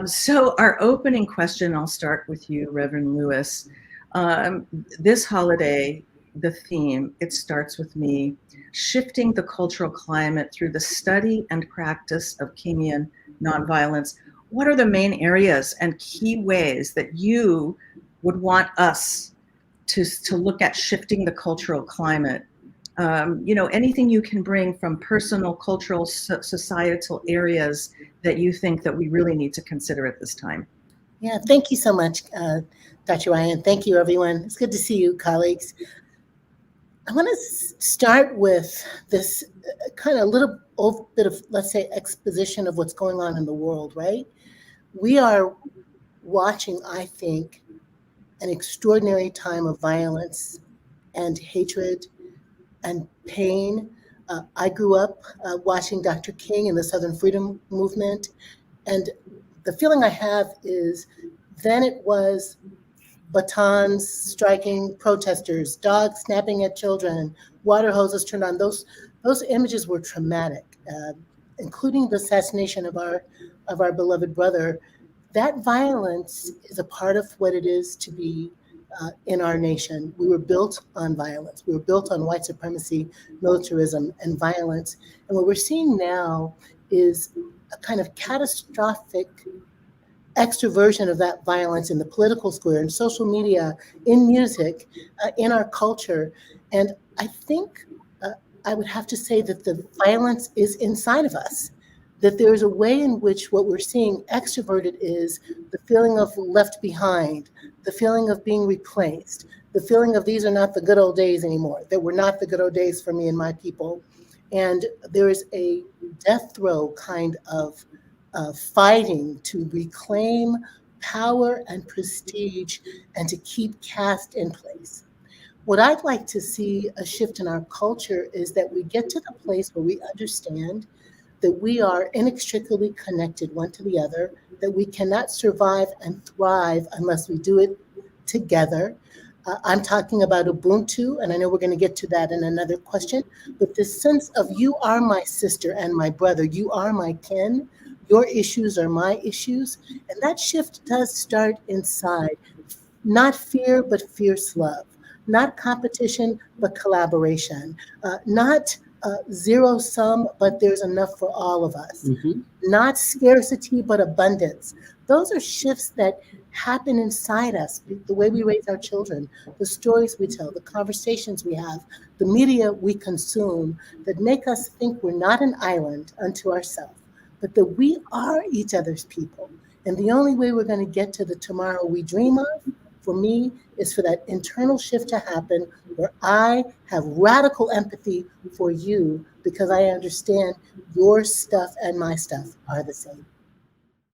So our opening question, I'll start with you, Reverend Lewis. This holiday, the theme, it starts with me, shifting the cultural climate through the study and practice of Kingian nonviolence. What are the main areas and key ways that you would want us to look at shifting the cultural climate? Anything you can bring from personal, cultural, societal areas that you think that we really need to consider at this time. Yeah, thank you so much, Dr. Ryan. Thank you, everyone. It's good to see you, colleagues. I want to start with this kind of little bit of, let's say, exposition of what's going on in the world, right? We are watching, I think, an extraordinary time of violence and hatred and pain. I grew up watching Dr. King and the Southern Freedom Movement, and the feeling I have is then it was batons striking protesters, dogs snapping at children, water hoses turned on. Those images were traumatic, including the assassination of our beloved brother. That violence is a part of what it is to be in our nation. We were built on violence. We were built on white supremacy, militarism, and violence. And what we're seeing now is a kind of catastrophic extroversion of that violence in the political square, in social media, in music, in our culture. And I think I would have to say that the violence is inside of us, that there is a way in which what we're seeing extroverted is the feeling of left behind, the feeling of being replaced, the feeling of these are not the good old days anymore, that were not the good old days for me and my people. And there is a death throw kind of fighting to reclaim power and prestige and to keep caste in place. What I'd like to see a shift in our culture is that we get to the place where we understand that we are inextricably connected one to the other, that we cannot survive and thrive unless we do it together. I'm talking about Ubuntu, and I know we're going to get to that in another question, but this sense of you are my sister and my brother, you are my kin, your issues are my issues, and that shift does start inside. Not fear, but fierce love. Not competition, but collaboration. Not zero sum, but there's enough for all of us. Mm-hmm. Not scarcity, but abundance. Those are shifts that happen inside us, the way we raise our children, the stories we tell, the conversations we have, the media we consume that make us think we're not an island unto ourselves, but that we are each other's people. And the only way we're going to get to the tomorrow we dream of, for me, is for that internal shift to happen where I have radical empathy for you because I understand your stuff and my stuff are the same.